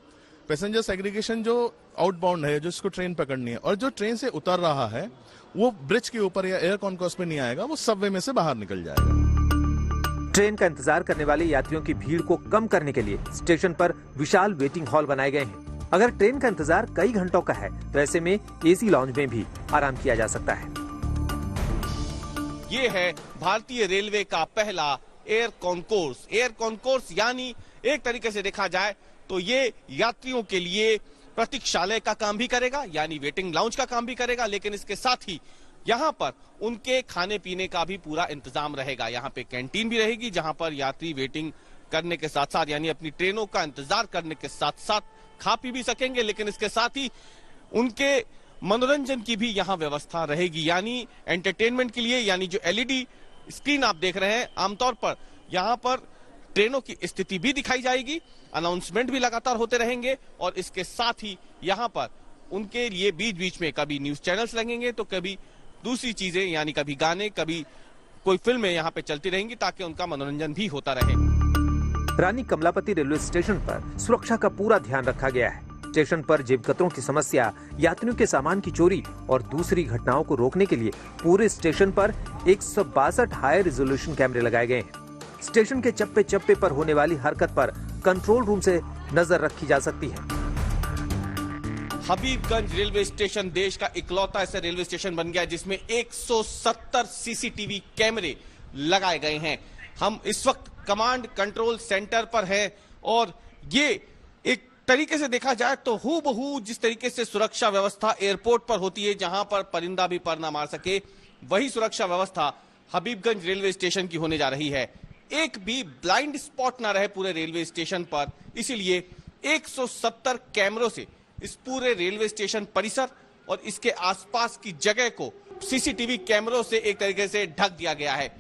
पैसेंजर सेग्रीगेशन जो आउटबाउंड है, जो इसको ट्रेन पकड़नी है और जो ट्रेन से उतर रहा है वो ब्रिज के ऊपर या एयर कॉन्कोर्स पे नहीं आएगा, वो सबवे में से बाहर निकल जाएगा। ट्रेन का इंतजार करने वाले यात्रियों की भीड़ को कम करने के लिए स्टेशन पर विशाल वेटिंग हॉल बनाए गए हैं। अगर ट्रेन का इंतजार कई घंटों का है तो ऐसे में एसी लॉन्ज में भी आराम किया जा सकता है। ये है भारतीय रेलवे का पहला एयर कॉन्कोर्स। एयर कॉन्कोर्स यानी एक तरीके से देखा जाए तो ये यात्रियों के लिए प्रतीक्षालय का काम भी करेगा, यानी वेटिंग लाउंज का काम भी करेगा, लेकिन इसके साथ ही यहाँ पर उनके खाने पीने का भी पूरा इंतजाम रहेगा। यहाँ पे कैंटीन भी रहेगी जहां पर यात्री वेटिंग करने के साथ साथ यानी अपनी ट्रेनों का इंतजार करने के साथ साथ खा पी भी सकेंगे, लेकिन इसके साथ ही उनके मनोरंजन की भी यहाँ व्यवस्था रहेगी। यानी एंटरटेनमेंट के लिए यानी जो एलईडी स्क्रीन आप देख रहे हैं, आमतौर पर यहाँ पर ट्रेनों की स्थिति भी दिखाई जाएगी, अनाउंसमेंट भी लगातार होते रहेंगे और इसके साथ ही यहाँ पर उनके लिए बीच बीच में कभी न्यूज चैनल्स लगेंगे तो कभी दूसरी चीजें यानी कभी गाने, कभी कोई फिल्में यहाँ पे चलती रहेंगी ताकि उनका मनोरंजन भी होता रहे। रानी कमलापति रेलवे स्टेशन पर सुरक्षा का पूरा ध्यान रखा गया है। स्टेशन पर जेब कतरों की समस्या, यात्रियों के सामान की चोरी और दूसरी घटनाओं को रोकने के लिए पूरे स्टेशन पर 162 हाई रिजोल्यूशन कैमरे लगाए गए हैं। स्टेशन के चप्पे चप्पे पर होने वाली हरकत पर कंट्रोल रूम से नजर रखी जा सकती है। हबीबगंज रेलवे स्टेशन देश का इकलौता ऐसा रेलवे स्टेशन बन गया जिसमें 170 सीसीटीवी कैमरे लगाए गए हैं। हम इस वक्त कमांड कंट्रोल सेंटर पर हैं और ये एक तरीके से देखा जाए तो हूबहू जिस तरीके से सुरक्षा व्यवस्था एयरपोर्ट पर होती है जहां पर परिंदा भी पर ना मार सके, वही सुरक्षा व्यवस्था हबीबगंज रेलवे स्टेशन की होने जा रही है। एक भी ब्लाइंड स्पॉट ना रहे पूरे रेलवे स्टेशन पर, इसीलिए 170 कैमरों से इस पूरे रेलवे स्टेशन परिसर और इसके आसपास की जगह को सीसीटीवी कैमरों से एक तरीके से ढक दिया गया है।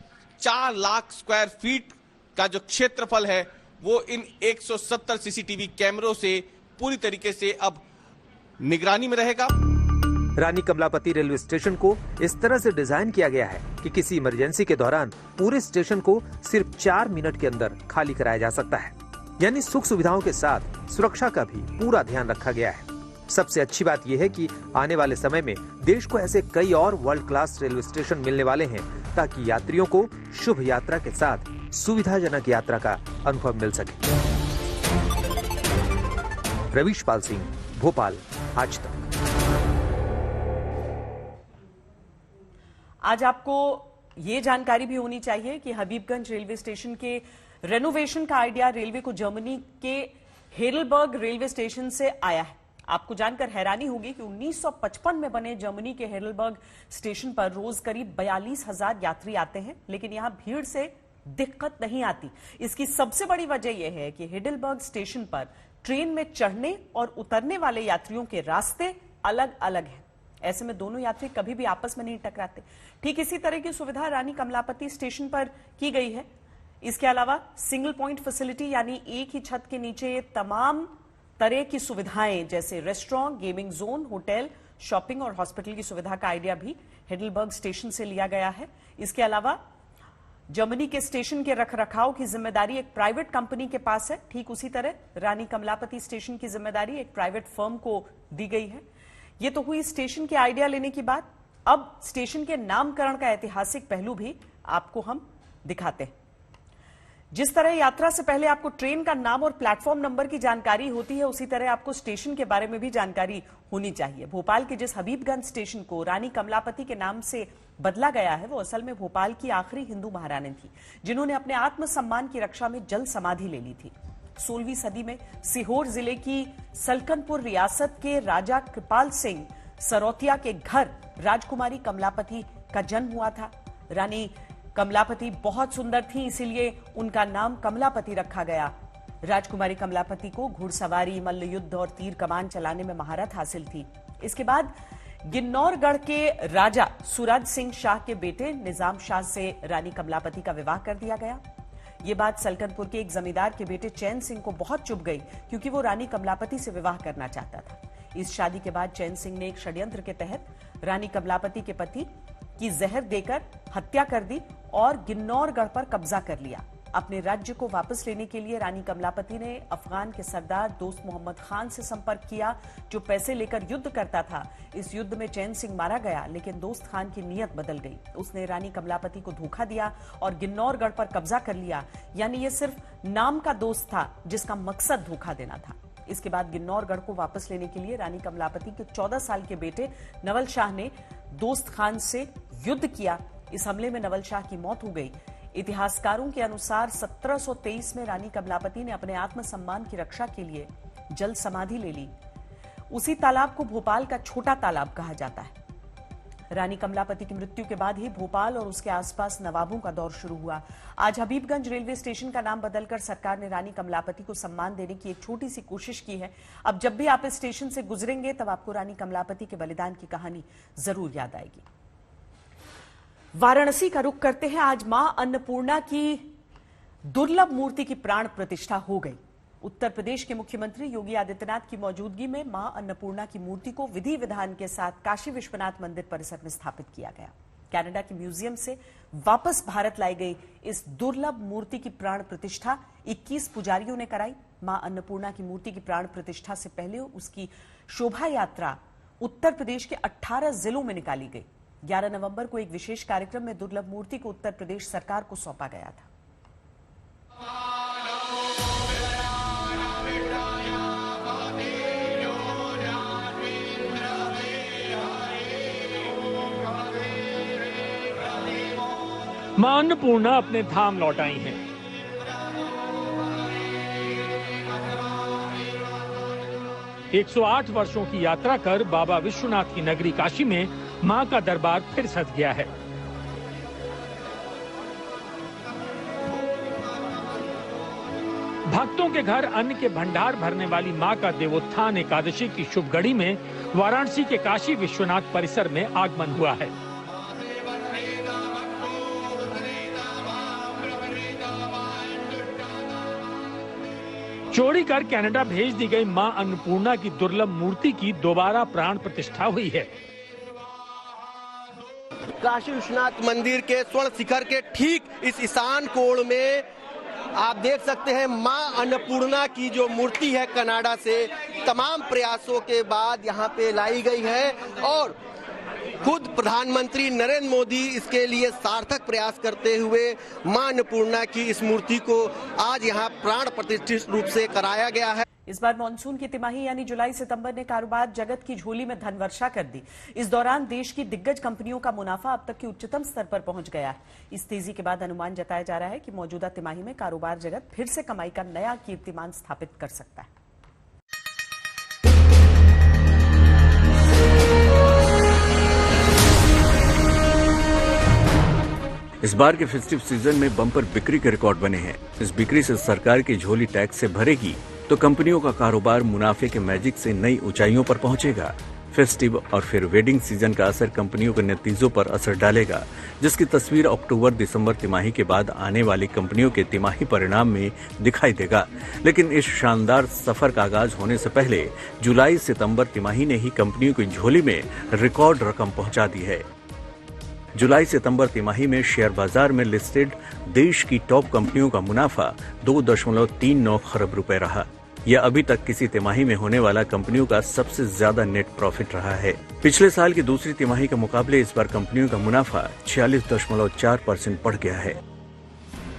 4 लाख स्क्वायर फीट का जो क्षेत्रफल है वो इन 170 सीसीटीवी कैमरों से पूरी तरीके से अब निगरानी में रहेगा। रानी कमलापति रेलवे स्टेशन को इस तरह से डिजाइन किया गया है कि किसी इमरजेंसी के दौरान पूरे स्टेशन को सिर्फ 4 मिनट के अंदर खाली कराया जा सकता है। यानी सुख सुविधाओं के साथ सुरक्षा का भी पूरा ध्यान रखा गया है। सबसे अच्छी बात यह है कि आने वाले समय में देश को ऐसे कई और वर्ल्ड क्लास रेलवे स्टेशन मिलने वाले हैं ताकि यात्रियों को शुभ यात्रा के साथ सुविधाजनक यात्रा का अनुभव मिल सके। रवीश पाल सिंह, भोपाल, आज तक। आज आपको ये जानकारी भी होनी चाहिए कि हबीबगंज रेलवे स्टेशन के रेनोवेशन का आइडिया रेलवे को जर्मनी के हेडलबर्ग रेलवे स्टेशन से आया है। आपको जानकर हैरानी होगी कि 1955 में बने जर्मनी के हेडलबर्ग स्टेशन पर रोज करीब 42,000 यात्री आते हैं, लेकिन यहां भीड़ से दिक्कत नहीं आती। इसकी सबसे बड़ी वजह यह है कि हेडलबर्ग स्टेशन पर ट्रेन में चढ़ने और उतरने वाले यात्रियों के रास्ते अलग अलग हैं। ऐसे में दोनों यात्री कभी भी आपस में नहीं टकराते। ठीक इसी तरह की सुविधा रानी कमलापति स्टेशन पर की गई है। इसके अलावा सिंगल पॉइंट फैसिलिटी यानी एक ही छत के नीचे तमाम तरह की सुविधाएं जैसे restaurant, gaming zone, hotel, shopping और हॉस्पिटल की सुविधा का आइडिया भी हेडलबर्ग स्टेशन से लिया गया है। इसके अलावा जर्मनी के स्टेशन के रखरखाव की जिम्मेदारी एक प्राइवेट कंपनी के पास है। ठीक उसी तरह रानी कमलापति स्टेशन की जिम्मेदारी एक प्राइवेट फर्म को दी गई है। ये तो हुई स्टेशन के आइडिया लेने की बात। अब स्टेशन के नामकरण का ऐतिहासिक पहलू भी आपको हम दिखाते हैं। जिस तरह यात्रा से पहले आपको ट्रेन का नाम और प्लेटफॉर्म नंबर की जानकारी होती है, उसी तरह आपको स्टेशन के बारे में भी जानकारी होनी चाहिए। भोपाल के जिस हबीबगंज स्टेशन को रानी कमलापति के नाम से बदला गया है, वो असल में भोपाल की आखिरी हिंदू महारानी थी जिन्होंने अपने आत्मसम्मान की रक्षा में जल समाधि ले ली थी। 16वीं सदी में सीहोर जिले की सलकनपुर रियासत के राजा कृपाल सिंह सरौतिया के घर राजकुमारी कमलापति का जन्म हुआ था। रानी कमलापति बहुत सुंदर थी, इसीलिए उनका नाम कमलापति रखा गया। राजकुमारी कमलापति को घुड़सवारी, मल्ल युद्ध और तीर कमान चलाने में महारत हासिल थी। इसके बाद गिन्नौरगढ़ के राजा सूरज सिंह शाह के बेटे निजाम शाह से रानी कमलापति का विवाह कर दिया गया। ये बात सलकनपुर के एक जमींदार के बेटे चैन सिंह को बहुत चुभ गई, क्योंकि वो रानी कमलापति से विवाह करना चाहता था। इस शादी के बाद चैन सिंह ने एक षड्यंत्र के तहत रानी कमलापति के पति की जहर देकर हत्या कर दी और गिन्नौरगढ़ पर कब्जा कर लिया। अपने राज्य को वापस लेने के लिए रानी कमलापति ने अफगान के सरदार दोस्त मोहम्मद खान से संपर्क किया, जो पैसे लेकर युद्ध करता था। इस युद्ध में चैन सिंह मारा गया, लेकिन दोस्त खान की नीयत बदल गई। उसने रानी कमलापति को धोखा दिया और गिन्नौरगढ़ पर कब्जा कर लिया। यानी ये सिर्फ नाम का दोस्त था जिसका मकसद धोखा देना था। इसके बाद गिन्नौरगढ़ को वापस लेने के लिए रानी कमलापति के 14 साल के बेटे नवल शाह ने दोस्त खान से युद्ध किया। इस हमले में नवल शाह की मौत हो गई। इतिहासकारों के अनुसार 1723 में रानी कमलापति ने अपने आत्मसम्मान की रक्षा के लिए जल समाधि ले ली। उसी तालाब को भोपाल का छोटा तालाब कहा जाता है। रानी कमलापति की मृत्यु के बाद ही भोपाल और उसके आसपास नवाबों का दौर शुरू हुआ। आज हबीबगंज रेलवे स्टेशन का नाम बदलकर सरकार ने रानी कमलापति को सम्मान देने की एक छोटी सी कोशिश की है। अब जब भी आप इस स्टेशन से गुजरेंगे तब आपको रानी कमलापति के बलिदान की कहानी जरूर याद आएगी। वाराणसी का रुख करते हैं। आज मां अन्नपूर्णा की दुर्लभ मूर्ति की प्राण प्रतिष्ठा हो गई। उत्तर प्रदेश के मुख्यमंत्री योगी आदित्यनाथ की मौजूदगी में मां अन्नपूर्णा की मूर्ति को विधि विधान के साथ काशी विश्वनाथ मंदिर परिसर में स्थापित किया गया। कनाडा के म्यूजियम से वापस भारत लाई गई इस दुर्लभ मूर्ति की प्राण प्रतिष्ठा 21 पुजारियों ने कराई। मां अन्नपूर्णा की मूर्ति की प्राण प्रतिष्ठा से पहले उसकी शोभा यात्रा उत्तर प्रदेश के 18 जिलों में निकाली गई। 11 नवंबर को एक विशेष कार्यक्रम में दुर्लभ मूर्ति को उत्तर प्रदेश सरकार को सौंपा गया था। मां अन्नपूर्णा अपने धाम लौट आई हैं। एक 108 वर्षों की यात्रा कर बाबा विश्वनाथ की नगरी काशी में मां का दरबार फिर सज गया है। भक्तों के घर अन्न के भंडार भरने वाली मां का देवोत्थान एकादशी की शुभ घड़ी में वाराणसी के काशी विश्वनाथ परिसर में आगमन हुआ है। चोरी कर कनाडा भेज दी गई मां अन्नपूर्णा की दुर्लभ मूर्ति की दोबारा प्राण प्रतिष्ठा हुई है। काशी विश्वनाथ मंदिर के स्वर्ण शिखर के ठीक इस ईशान कोण में आप देख सकते हैं मां अन्नपूर्णा की जो मूर्ति है कनाडा से तमाम प्रयासों के बाद यहाँ पे लाई गई है और खुद प्रधानमंत्री नरेंद्र मोदी इसके लिए सार्थक प्रयास करते हुए मां अन्नपूर्णा की इस मूर्ति को आज यहाँ प्राण प्रतिष्ठित रूप से कराया गया है। इस बार मानसून की तिमाही यानी जुलाई सितंबर ने कारोबार जगत की झोली में धन वर्षा कर दी। इस दौरान देश की दिग्गज कंपनियों का मुनाफा अब तक के उच्चतम स्तर पर पहुंच गया है। इस तेजी के बाद अनुमान जताया जा रहा है कि मौजूदा तिमाही में कारोबार जगत फिर से कमाई का नया कीर्तिमान स्थापित कर सकता है। इस बार के फेस्टिव सीजन में बम्पर बिक्री के रिकॉर्ड बने हैं। इस बिक्री से सरकार की झोली टैक्स से भरेगी तो कंपनियों का कारोबार मुनाफे के मैजिक से नई ऊंचाइयों पर पहुंचेगा। फेस्टिव और फिर वेडिंग सीजन का असर कंपनियों के नतीजों पर असर डालेगा, जिसकी तस्वीर अक्टूबर-दिसंबर तिमाही के बाद आने वाली कंपनियों के तिमाही परिणाम में दिखाई देगा। लेकिन इस शानदार सफर का आगाज होने से पहले जुलाई-सितंबर तिमाही ने ही कंपनियों की झोली में रिकॉर्ड रकम पहुंचा दी है। जुलाई-सितंबर तिमाही में शेयर बाजार में लिस्टेड देश की टॉप कंपनियों का मुनाफा 2.39 खरब रुपए रहा। यह अभी तक किसी तिमाही में होने वाला कंपनियों का सबसे ज्यादा नेट प्रॉफिट रहा है। पिछले साल की दूसरी तिमाही के मुकाबले इस बार कंपनियों का मुनाफा 46.4% बढ़ गया है।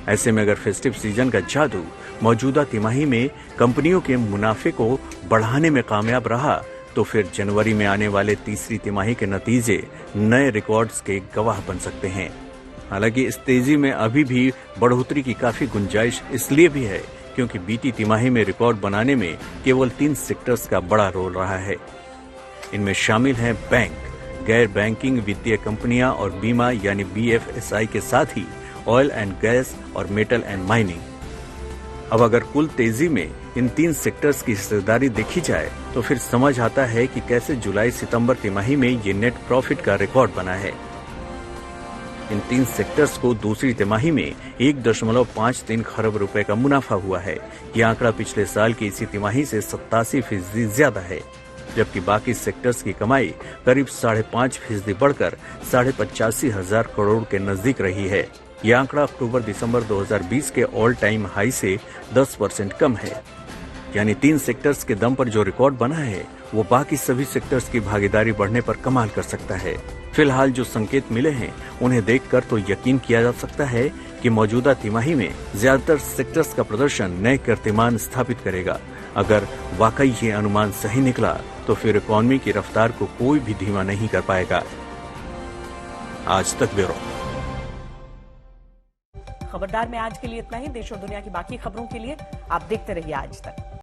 ऐसे में अगर फेस्टिव सीजन का जादू मौजूदा तिमाही में कंपनियों के मुनाफे को बढ़ाने में कामयाब रहा तो फिर जनवरी में आने वाले तीसरी तिमाही के नतीजे नए रिकॉर्ड्स के गवाह बन सकते हैं। हालांकि इस तेजी में अभी भी बढ़ोतरी की काफी गुंजाइश इसलिए भी है क्योंकि बीती तिमाही में रिकॉर्ड बनाने में केवल 3 सेक्टर्स का बड़ा रोल रहा है। इनमें शामिल हैं बैंक, गैर बैंकिंग वित्तीय कंपनियां और बीमा यानी BFSI के साथ ही ऑयल एंड गैस और मेटल एंड माइनिंग। अब अगर कुल तेजी में इन 3 सेक्टर्स की हिस्सेदारी देखी जाए तो फिर समझ आता है कि कैसे जुलाई-सितंबर तिमाही में ये नेट प्रॉफिट का रिकॉर्ड बना है। इन 3 सेक्टर्स को दूसरी तिमाही में 1.53 खरब रुपए का मुनाफा हुआ है। यह आंकड़ा पिछले साल की इसी तिमाही से 87% ज्यादा है, जबकि बाकी सेक्टर्स की कमाई करीब 5.5% बढ़कर 85,000 करोड़ के नजदीक रही है। यह आंकड़ा अक्टूबर-दिसंबर 2020 के ऑल टाइम हाई से 10% कम है। यानी 3 सेक्टर्स के दम पर जो रिकॉर्ड बना है वो बाकी सभी सेक्टर्स की भागीदारी बढ़ने पर कमाल कर सकता है। फिलहाल जो संकेत मिले हैं उन्हें देखकर तो यकीन किया जा सकता है कि मौजूदा तिमाही में ज्यादातर सेक्टर्स का प्रदर्शन नए कीर्तिमान स्थापित करेगा। अगर वाकई ये अनुमान सही निकला तो फिर इकोनॉमी की रफ्तार को कोई भी धीमा नहीं कर पाएगा। आज तक ब्यूरो। खबरदार में आज के लिए इतना ही। देश और दुनिया की बाकी खबरों के लिए आप देखते रहिए आज तक।